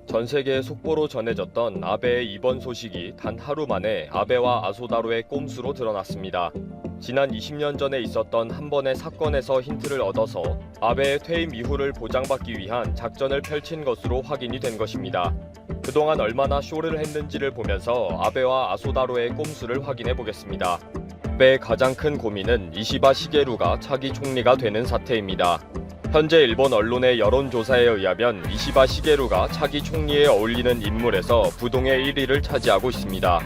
전 세계에 속보로 전해졌던 아베의 입원 소식이 단 하루 만에 아베와 아소다로의 꼼수로 드러났습니다. 지난 20년 전에 있었던 한 번의 사건에서 힌트를 얻어서 아베의 퇴임 이후를 보장받기 위한 작전을 펼친 것으로 확인이 된 것입니다. 그동안 얼마나 쇼를 했는지를 보면서 아베와 아소다로의 꼼수를 확인해 보겠습니다. 아베의 가장 큰 고민은 이시바 시게루가 차기 총리가 되는 사태입니다. 현재 일본 언론의 여론조사에 의하면 이시바 시게루가 차기 총리에 어울리는 인물에서 부동의 1위를 차지하고 있습니다.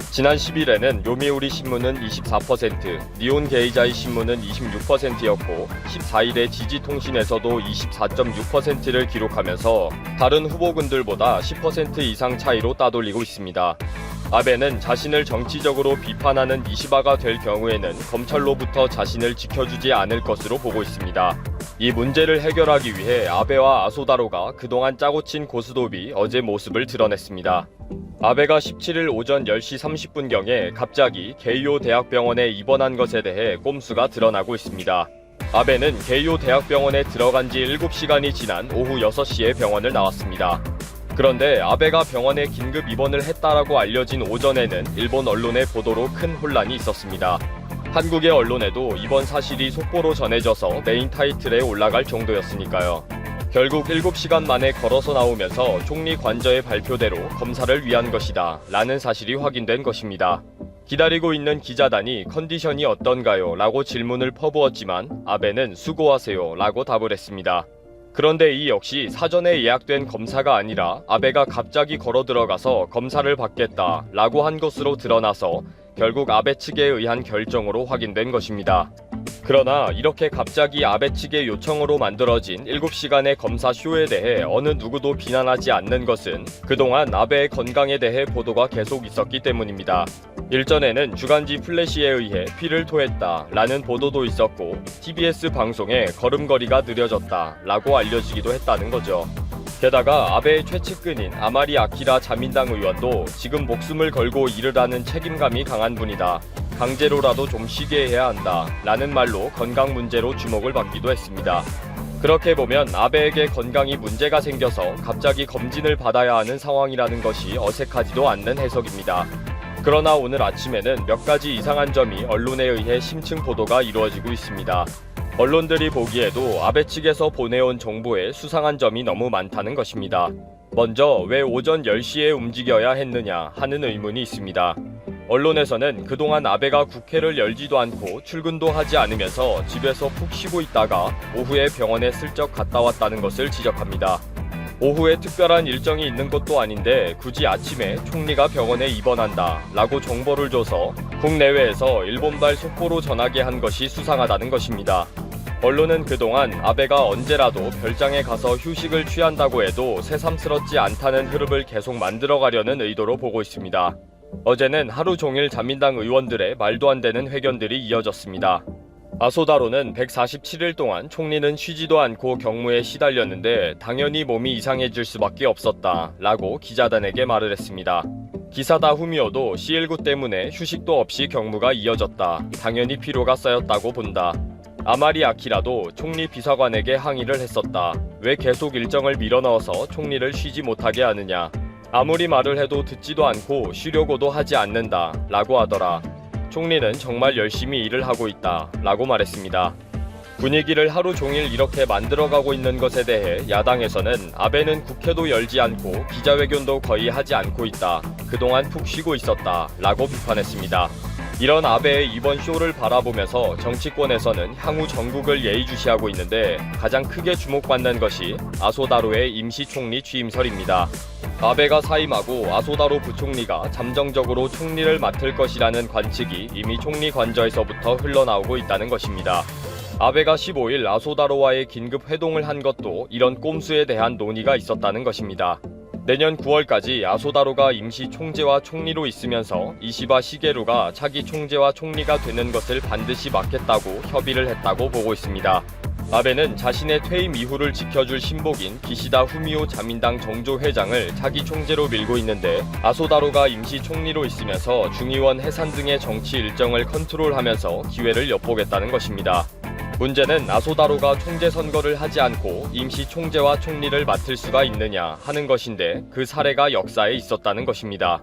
지난 10일에는 요미우리 신문은 24%, 니온 게이자이 신문은 26%였고 14일에 지지통신에서도 24.6%를 기록하면서 다른 후보군들보다 10% 이상 차이로 따돌리고 있습니다. 아베는 자신을 정치적으로 비판하는 이시바가 될 경우에는 검찰로부터 자신을 지켜주지 않을 것으로 보고 있습니다. 이 문제를 해결하기 위해 아베와 아소다로가 그동안 짜고 친 고스톱이 어제 모습을 드러냈습니다. 아베가 17일 오전 10시 30분경에 갑자기 게이오 대학병원에 입원한 것에 대해 꼼수가 드러나고 있습니다. 아베는 게이오 대학병원에 들어간 지 7시간이 지난 오후 6시에 병원을 나왔습니다. 그런데 아베가 병원에 긴급 입원을 했다라고 알려진 오전에는 일본 언론의 보도로 큰 혼란이 있었습니다. 한국의 언론에도 이번 사실이 속보로 전해져서 메인 타이틀에 올라갈 정도였으니까요. 결국 7시간 만에 걸어서 나오면서 총리 관저의 발표대로 검사를 위한 것이다 라는 사실이 확인된 것입니다. 기다리고 있는 기자단이 컨디션이 어떤가요? 라고 질문을 퍼부었지만 아베는 수고하세요 라고 답을 했습니다. 그런데 이 역시 사전에 예약된 검사가 아니라 아베가 갑자기 걸어 들어가서 검사를 받겠다 라고 한 것으로 드러나서 결국 아베 측에 의한 결정으로 확인된 것입니다. 그러나 이렇게 갑자기 아베 측의 요청으로 만들어진 7시간의 검사 쇼에 대해 어느 누구도 비난하지 않는 것은 그동안 아베의 건강에 대해 보도가 계속 있었기 때문입니다. 일전에는 주간지 플래시에 의해 피를 토했다 라는 보도도 있었고 TBS 방송에 걸음걸이가 느려졌다 라고 알려지기도 했다는 거죠. 게다가 아베의 최측근인 아마리 아키라 자민당 의원도 지금 목숨을 걸고 일을 하는 책임감이 강한 분이다. 강제로라도 좀 쉬게 해야 한다 라는 말로 건강 문제로 주목을 받기도 했습니다. 그렇게 보면 아베에게 건강이 문제가 생겨서 갑자기 검진을 받아야 하는 상황이라는 것이 어색하지도 않는 해석입니다. 그러나 오늘 아침에는 몇 가지 이상한 점이 언론에 의해 심층 보도가 이루어지고 있습니다. 언론들이 보기에도 아베 측에서 보내온 정보에 수상한 점이 너무 많다는 것입니다. 먼저 왜 오전 10시에 움직여야 했느냐 하는 의문이 있습니다. 언론에서는 그동안 아베가 국회를 열지도 않고 출근도 하지 않으면서 집에서 푹 쉬고 있다가 오후에 병원에 슬쩍 갔다 왔다는 것을 지적합니다. 오후에 특별한 일정이 있는 것도 아닌데 굳이 아침에 총리가 병원에 입원한다 라고 정보를 줘서 국내외에서 일본발 속보로 전하게 한 것이 수상하다는 것입니다. 언론은 그동안 아베가 언제라도 별장에 가서 휴식을 취한다고 해도 새삼스럽지 않다는 흐름을 계속 만들어가려는 의도로 보고 있습니다. 어제는 하루 종일 자민당 의원들의 말도 안 되는 회견들이 이어졌습니다. 아소다로는 147일 동안 총리는 쉬지도 않고 경무에 시달렸는데 당연히 몸이 이상해질 수밖에 없었다 라고 기자단에게 말을 했습니다. 기사다 후미오도 C19 때문에 휴식도 없이 경무가 이어졌다. 당연히 피로가 쌓였다고 본다. 아마리 아키라도 총리 비서관에게 항의를 했었다. 왜 계속 일정을 밀어넣어서 총리를 쉬지 못하게 하느냐. 아무리 말을 해도 듣지도 않고 쉬려고도 하지 않는다 라고 하더라. 총리는 정말 열심히 일을 하고 있다 라고 말했습니다. 분위기를 하루 종일 이렇게 만들어가고 있는 것에 대해 야당에서는 아베는 국회도 열지 않고 기자회견도 거의 하지 않고 있다. 그동안 푹 쉬고 있었다 라고 비판했습니다. 이런 아베의 이번 쇼를 바라보면서 정치권에서는 향후 정국을 예의주시하고 있는데 가장 크게 주목받는 것이 아소다로의 임시총리 취임설입니다. 아베가 사임하고 아소다로 부총리가 잠정적으로 총리를 맡을 것이라는 관측이 이미 총리 관저에서부터 흘러나오고 있다는 것입니다. 아베가 15일 아소다로와의 긴급 회동을 한 것도 이런 꼼수에 대한 논의가 있었다는 것입니다. 내년 9월까지 아소다로가 임시 총재와 총리로 있으면서 이시바 시게루가 차기 총재와 총리가 되는 것을 반드시 막겠다고 협의를 했다고 보고 있습니다. 아베는 자신의 퇴임 이후를 지켜줄 신복인 기시다 후미오 자민당 정조 회장을 차기 총재로 밀고 있는데 아소다로가 임시 총리로 있으면서 중의원 해산 등의 정치 일정을 컨트롤하면서 기회를 엿보겠다는 것입니다. 문제는 아소다로가 총재 선거를 하지 않고 임시 총재와 총리를 맡을 수가 있느냐 하는 것인데 그 사례가 역사에 있었다는 것입니다.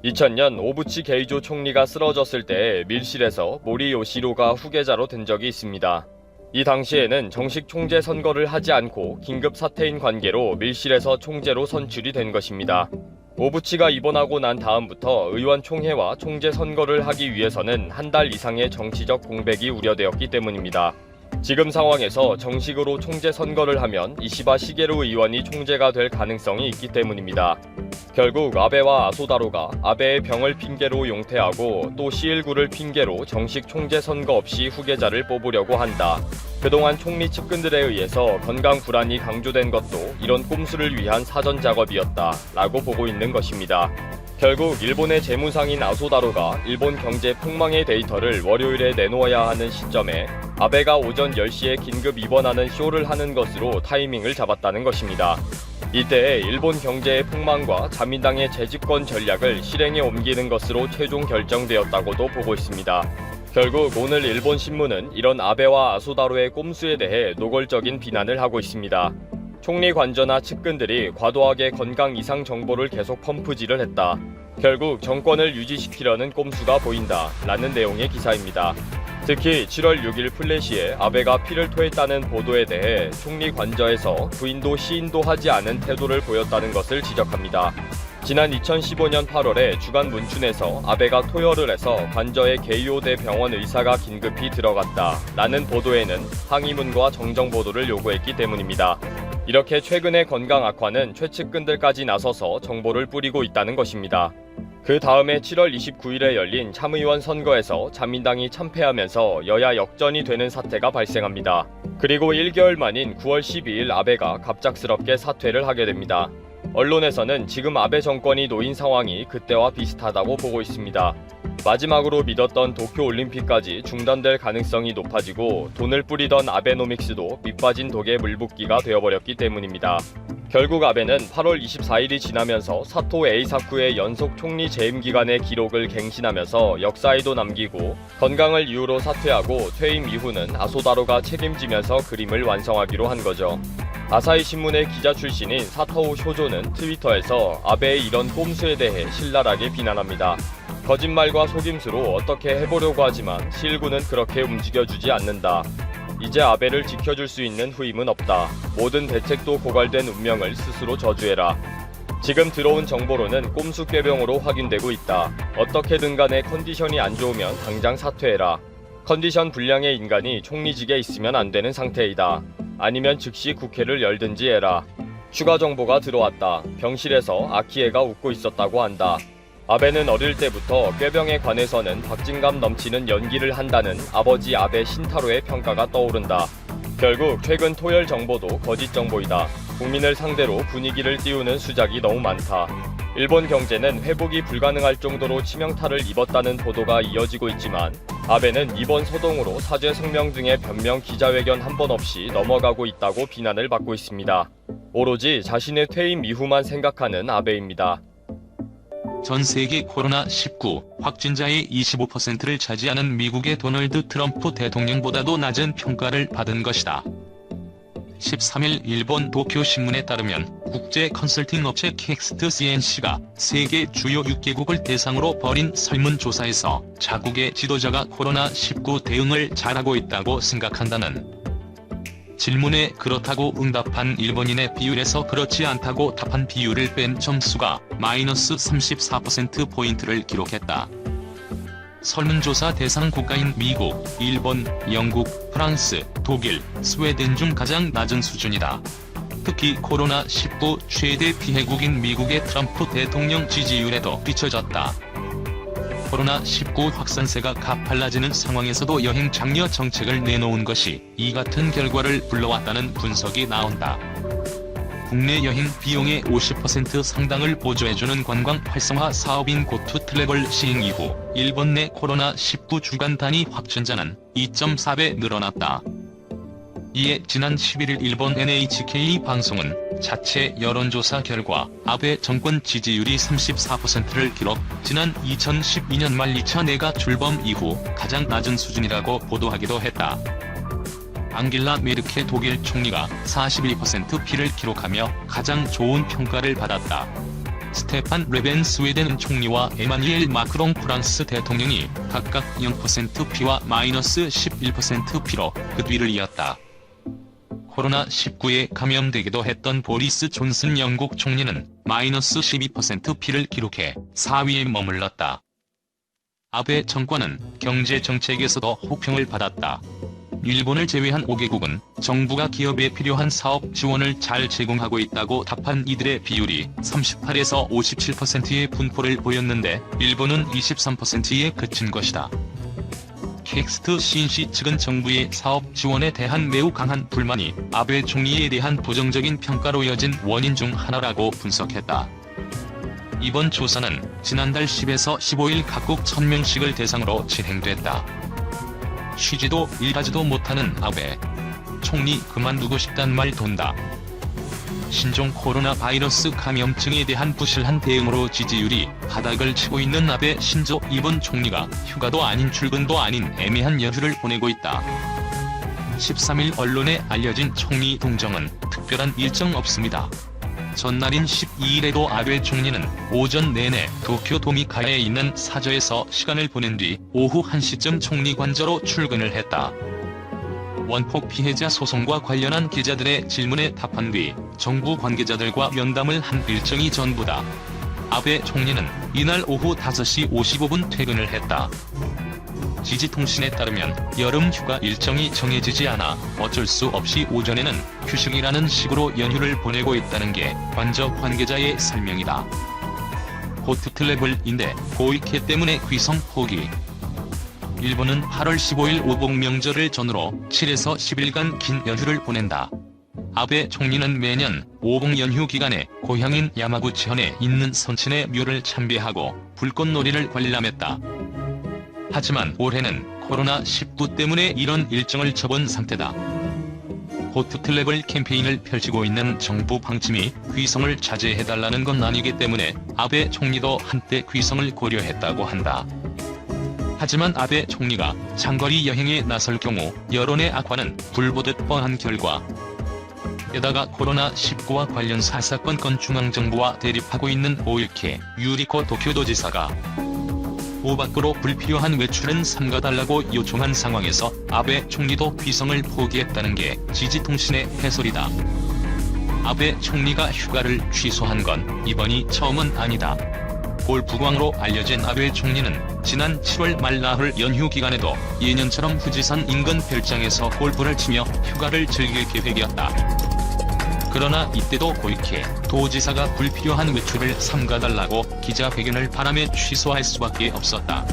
2000년 오부치 게이조 총리가 쓰러졌을 때 밀실에서 모리 요시로가 후계자로 된 적이 있습니다. 이 당시에는 정식 총재 선거를 하지 않고 긴급 사태인 관계로 밀실에서 총재로 선출이 된 것입니다. 오부치가 입원하고 난 다음부터 의원 총회와 총재 선거를 하기 위해서는 한 달 이상의 정치적 공백이 우려되었기 때문입니다. 지금 상황에서 정식으로 총재 선거를 하면 이시바 시게루 의원이 총재가 될 가능성이 있기 때문입니다. 결국 아베와 아소다로가 아베의 병을 핑계로 용퇴하고 또 시일구를 핑계로 정식 총재 선거 없이 후계자를 뽑으려고 한다. 그동안 총리 측근들에 의해서 건강 불안이 강조된 것도 이런 꼼수를 위한 사전 작업이었다 라고 보고 있는 것입니다. 결국 일본의 재무상인 아소다로가 일본 경제 폭망의 데이터를 월요일에 내놓아야 하는 시점에 아베가 오전 10시에 긴급 입원하는 쇼를 하는 것으로 타이밍을 잡았다는 것입니다. 이때에 일본 경제의 폭망과 자민당의 재집권 전략을 실행에 옮기는 것으로 최종 결정되었다고도 보고 있습니다. 결국 오늘 일본 신문은 이런 아베와 아소다로의 꼼수에 대해 노골적인 비난을 하고 있습니다. 총리 관저나 측근들이 과도하게 건강 이상 정보를 계속 펌프질을 했다. 결국 정권을 유지시키려는 꼼수가 보인다 라는 내용의 기사입니다. 특히 7월 6일 플래시에 아베가 피를 토했다는 보도에 대해 총리 관저에서 부인도 시인도 하지 않은 태도를 보였다는 것을 지적합니다. 지난 2015년 8월에 주간 문춘에서 아베가 토혈을 해서 관저에 게이오대 병원 의사가 긴급히 들어갔다 라는 보도에는 항의문과 정정 보도를 요구했기 때문입니다. 이렇게 최근의 건강 악화는 최측근들까지 나서서 정보를 뿌리고 있다는 것입니다. 그 다음에 7월 29일에 열린 참의원 선거에서 자민당이 참패하면서 여야 역전이 되는 사태가 발생합니다. 그리고 1개월 만인 9월 12일 아베가 갑작스럽게 사퇴를 하게 됩니다. 언론에서는 지금 아베 정권이 놓인 상황이 그때와 비슷하다고 보고 있습니다. 마지막으로 믿었던 도쿄올림픽까지 중단될 가능성이 높아지고 돈을 뿌리던 아베노믹스도 밑빠진 독에 물붓기가 되어버렸기 때문입니다. 결국 아베는 8월 24일이 지나면서 사토 에이사쿠의 연속 총리 재임 기간의 기록을 갱신하면서 역사에도 남기고 건강을 이유로 사퇴하고 퇴임 이후는 아소다로가 책임지면서 그림을 완성하기로 한 거죠. 아사히 신문의 기자 출신인 사토우 쇼조는 트위터에서 아베의 이런 꼼수에 대해 신랄하게 비난합니다. 거짓말과 속임수로 어떻게 해보려고 하지만 시일구는 그렇게 움직여주지 않는다. 이제 아베를 지켜줄 수 있는 후임은 없다. 모든 대책도 고갈된 운명을 스스로 저주해라. 지금 들어온 정보로는 꼼수 꾀병으로 확인되고 있다. 어떻게든 간에 컨디션이 안 좋으면 당장 사퇴해라. 컨디션 불량의 인간이 총리직에 있으면 안 되는 상태이다. 아니면 즉시 국회를 열든지 해라. 추가 정보가 들어왔다. 병실에서 아키에가 웃고 있었다고 한다. 아베는 어릴 때부터 꾀병에 관해서는 박진감 넘치는 연기를 한다는 아버지 아베 신타로의 평가가 떠오른다. 결국 최근 토열 정보도 거짓 정보이다. 국민을 상대로 분위기를 띄우는 수작이 너무 많다. 일본 경제는 회복이 불가능할 정도로 치명타를 입었다는 보도가 이어지고 있지만 아베는 이번 소동으로 사죄 성명 등의 변명 기자회견 한 번 없이 넘어가고 있다고 비난을 받고 있습니다. 오로지 자신의 퇴임 이후만 생각하는 아베입니다. 전 세계 코로나19 확진자의 25%를 차지하는 미국의 도널드 트럼프 대통령보다도 낮은 평가를 받은 것이다. 13일 일본 도쿄신문에 따르면 국제 컨설팅 업체 킥스트 CNC가 세계 주요 6개국을 대상으로 벌인 설문조사에서 자국의 지도자가 코로나19 대응을 잘하고 있다고 생각한다는 질문에 그렇다고 응답한 일본인의 비율에서 그렇지 않다고 답한 비율을 뺀 점수가 마이너스 34%포인트를 기록했다. 설문조사 대상 국가인 미국, 일본, 영국, 프랑스, 독일, 스웨덴 중 가장 낮은 수준이다. 특히 코로나19 최대 피해국인 미국의 트럼프 대통령 지지율에도 비춰졌다. 코로나19 확산세가 가팔라지는 상황에서도 여행 장려 정책을 내놓은 것이 이 같은 결과를 불러왔다는 분석이 나온다. 국내 여행 비용의 50% 상당을 보조해주는 관광 활성화 사업인 고투 트래블 시행 이후 일본 내 코로나19 주간 단위 확진자는 2.4배 늘어났다. 이에 지난 11일 일본 NHK 방송은 자체 여론조사 결과 아베 정권 지지율이 34%를 기록, 지난 2012년 말 2차 내각 출범 이후 가장 낮은 수준이라고 보도하기도 했다. 앙겔라 메르켈 독일 총리가 41% 피를 기록하며 가장 좋은 평가를 받았다. 스테판 레벤 스웨덴 총리와 에마뉘엘 마크롱 프랑스 대통령이 각각 0% 피와 -11% 피로 그 뒤를 이었다. 코로나19에 감염되기도 했던 보리스 존슨 영국 총리는 -12% 피를 기록해 4위에 머물렀다. 아베 정권은 경제 정책에서도 호평을 받았다. 일본을 제외한 5개국은 정부가 기업에 필요한 사업 지원을 잘 제공하고 있다고 답한 이들의 비율이 38에서 57%의 분포를 보였는데 일본은 23%에 그친 것이다. 텍스트 신시 측은 정부의 사업 지원에 대한 매우 강한 불만이 아베 총리에 대한 부정적인 평가로 이어진 원인 중 하나라고 분석했다. 이번 조사는 지난달 10에서 15일 각국 1000명씩을 대상으로 진행됐다. 쉬지도 일하지도 못하는 아베 총리 그만두고 싶단 말 돈다. 신종 코로나 바이러스 감염증에 대한 부실한 대응으로 지지율이 바닥을 치고 있는 아베 신조 이번 총리가 휴가도 아닌 출근도 아닌 애매한 연휴를 보내고 있다. 13일 언론에 알려진 총리 동정은 특별한 일정 없습니다. 전날인 12일에도 아베 총리는 오전 내내 도쿄 도미카야에 있는 사저에서 시간을 보낸 뒤 오후 1시쯤 총리 관저로 출근을 했다. 원폭 피해자 소송과 관련한 기자들의 질문에 답한 뒤 정부 관계자들과 면담을 한 일정이 전부다. 아베 총리는 이날 오후 5시 55분 퇴근을 했다. 지지통신에 따르면 여름 휴가 일정이 정해지지 않아 어쩔 수 없이 오전에는 휴식이라는 식으로 연휴를 보내고 있다는 게 관저 관계자의 설명이다. 호트 트래블인데 고이케 때문에 귀성 포기. 일본은 8월 15일 오복 명절을 전후로 7에서 10일간 긴 연휴를 보낸다. 아베 총리는 매년 오복 연휴 기간에 고향인 야마구치현에 있는 선친의 묘를 참배하고 불꽃놀이를 관람했다. 하지만 올해는 코로나19 때문에 이런 일정을 접은 상태다. 호트 트래블 캠페인을 펼치고 있는 정부 방침이 귀성을 자제해달라는 건 아니기 때문에 아베 총리도 한때 귀성을 고려했다고 한다. 하지만 아베 총리가 장거리 여행에 나설 경우 여론의 악화는 불보듯 뻔한 결과. 게다가 코로나19와 관련 사사건건 중앙정부와 대립하고 있는 오일케 유리코 도쿄도지사가 도밖으로 불필요한 외출은 삼가달라고 요청한 상황에서 아베 총리도 귀성을 포기했다는 게 지지통신의 해설이다. 아베 총리가 휴가를 취소한 건 이번이 처음은 아니다. 골프광으로 알려진 아베 총리는 지난 7월 말 나흘 연휴 기간에도 예년처럼 후지산 인근 별장에서 골프를 치며 휴가를 즐길 계획이었다. 그러나 이때도 고이케 도지사가 불필요한 외출을 삼가달라고 기자회견을 바람에 취소할 수밖에 없었다.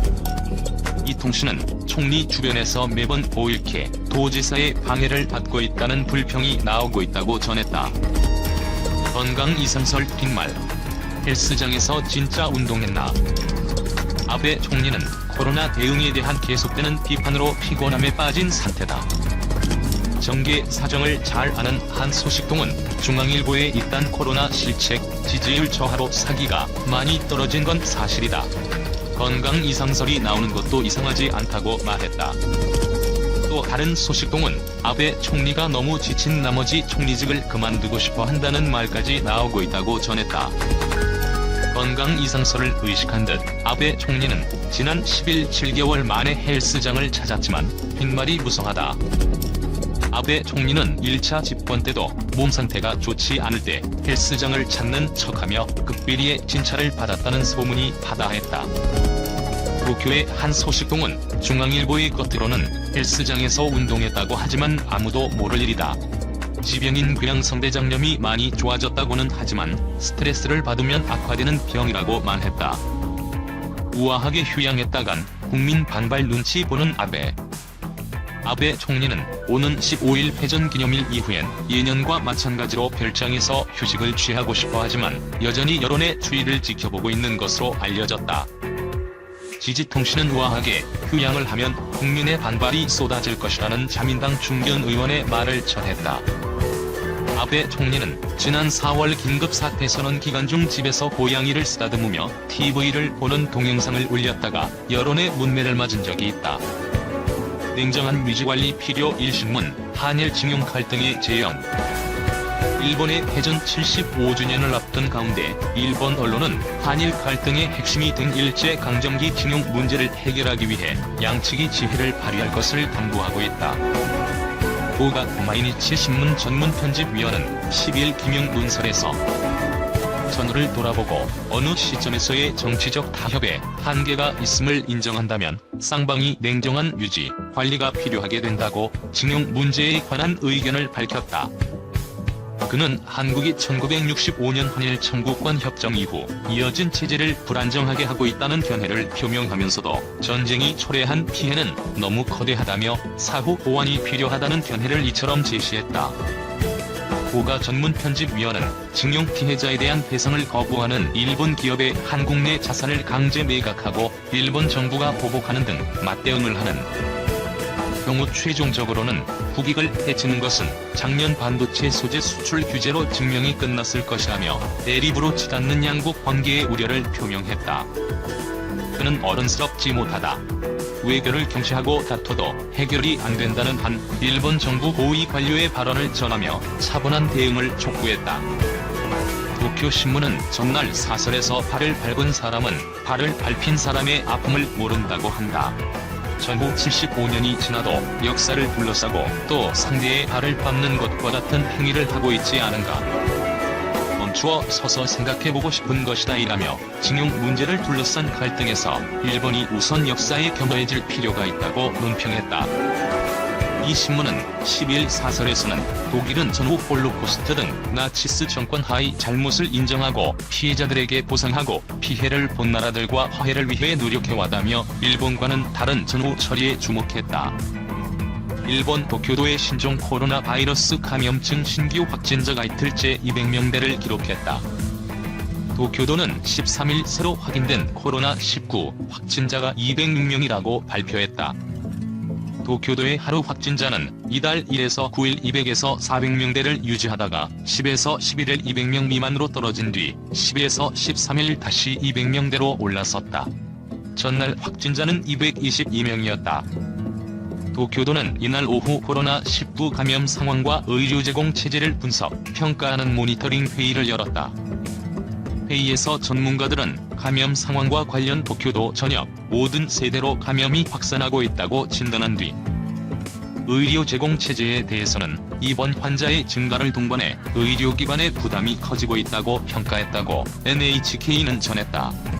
이 통신은 총리 주변에서 매번 고이케 도지사의 방해를 받고 있다는 불평이 나오고 있다고 전했다. 건강 이상설 빈말. 헬스장에서 진짜 운동했나? 아베 총리는 코로나 대응에 대한 계속되는 비판으로 피곤함에 빠진 상태다. 정계 사정을 잘 아는 한 소식통은 중앙일보에 있던 코로나 실책 지지율 저하로 사기가 많이 떨어진 건 사실이다. 건강 이상설이 나오는 것도 이상하지 않다고 말했다. 또 다른 소식통은 아베 총리가 너무 지친 나머지 총리직을 그만두고 싶어 한다는 말까지 나오고 있다고 전했다. 건강 이상설을 의식한 듯 아베 총리는 지난 10일 7개월 만에 헬스장을 찾았지만 빈말이 무성하다. 아베 총리는 1차 집권 때도 몸 상태가 좋지 않을 때 헬스장을 찾는 척하며 극비리의 진찰을 받았다는 소문이 파다했다. 도쿄의 한 소식통은 중앙일보의 겉으로는 헬스장에서 운동했다고 하지만 아무도 모를 일이다. 지병인 궤양성대장염이 많이 좋아졌다고는 하지만 스트레스를 받으면 악화되는 병이라고만 했다. 우아하게 휴양했다간 국민 반발 눈치 보는 아베. 아베 총리는 오는 15일 패전기념일 이후엔 예년과 마찬가지로 별장에서 휴식을 취하고 싶어 하지만 여전히 여론의 추이를 지켜보고 있는 것으로 알려졌다. 지지통신은 우아하게 휴양을 하면 국민의 반발이 쏟아질 것이라는 자민당 중견 의원의 말을 전했다. 아베 총리는 지난 4월 긴급사태 선언 기간 중 집에서 고양이를 쓰다듬으며 TV를 보는 동영상을 올렸다가 여론의 문매를 맞은 적이 있다. 냉정한 위지관리 필요 일신문 한일 징용 갈등의 재현. 일본의 패전 75주년을 앞둔 가운데 일본 언론은 한일 갈등의 핵심이 된 일제강점기 징용 문제를 해결하기 위해 양측이 지혜를 발휘할 것을 당부하고 있다. 도가 마이니치 신문 전문편집위원은 10일 김영 문설에서 전후를 돌아보고 어느 시점에서의 정치적 타협에 한계가 있음을 인정한다면 쌍방이 냉정한 유지, 관리가 필요하게 된다고 징용 문제에 관한 의견을 밝혔다. 그는 한국이 1965년 한일 청구권 협정 이후 이어진 체제를 불안정하게 하고 있다는 견해를 표명하면서도 전쟁이 초래한 피해는 너무 거대하다며 사후 보완이 필요하다는 견해를 이처럼 제시했다. 고가 전문편집위원은 징용 피해자에 대한 배상을 거부하는 일본 기업의 한국 내 자산을 강제 매각하고 일본 정부가 보복하는 등 맞대응을 하는 경우 최종적으로는 국익을 해치는 것은 작년 반도체 소재 수출 규제로 증명이 끝났을 것이라며 대립으로 치닫는 양국 관계의 우려를 표명했다. 그는 어른스럽지 못하다. 외교를 경시하고 다퉈도 해결이 안 된다는 한 일본 정부 고위 관료의 발언을 전하며 차분한 대응을 촉구했다. 도쿄신문은 전날 사설에서 발을 밟은 사람은 발을 밟힌 사람의 아픔을 모른다고 한다. 전후 75년이 지나도 역사를 둘러싸고 또 상대의 발을 밟는 것과 같은 행위를 하고 있지 않은가. 멈추어 서서 생각해보고 싶은 것이다 이라며 징용 문제를 둘러싼 갈등에서 일본이 우선 역사에 겸허해질 필요가 있다고 논평했다. 이 신문은 10일 사설에서는 독일은 전후 홀로코스트 등 나치스 정권 하의 잘못을 인정하고 피해자들에게 보상하고 피해를 본 나라들과 화해를 위해 노력해왔다며 일본과는 다른 전후 처리에 주목했다. 일본 도쿄도의 신종 코로나 바이러스 감염증 신규 확진자가 이틀째 200명대를 기록했다. 도쿄도는 13일 새로 확인된 코로나19 확진자가 206명이라고 발표했다. 도쿄도의 하루 확진자는 이달 1에서 9일 200에서 400명대를 유지하다가 10에서 11일 200명 미만으로 떨어진 뒤 10에서 13일 다시 200명대로 올라섰다. 전날 확진자는 222명이었다. 도쿄도는 이날 오후 코로나19 감염 상황과 의료 제공 체제를 분석, 평가하는 모니터링 회의를 열었다. 회의에서 전문가들은 감염 상황과 관련 도쿄도 전역 모든 세대로 감염이 확산하고 있다고 진단한 뒤 의료 제공 체제에 대해서는 입원 환자의 증가를 동반해 의료기관의 부담이 커지고 있다고 평가했다고 NHK는 전했다.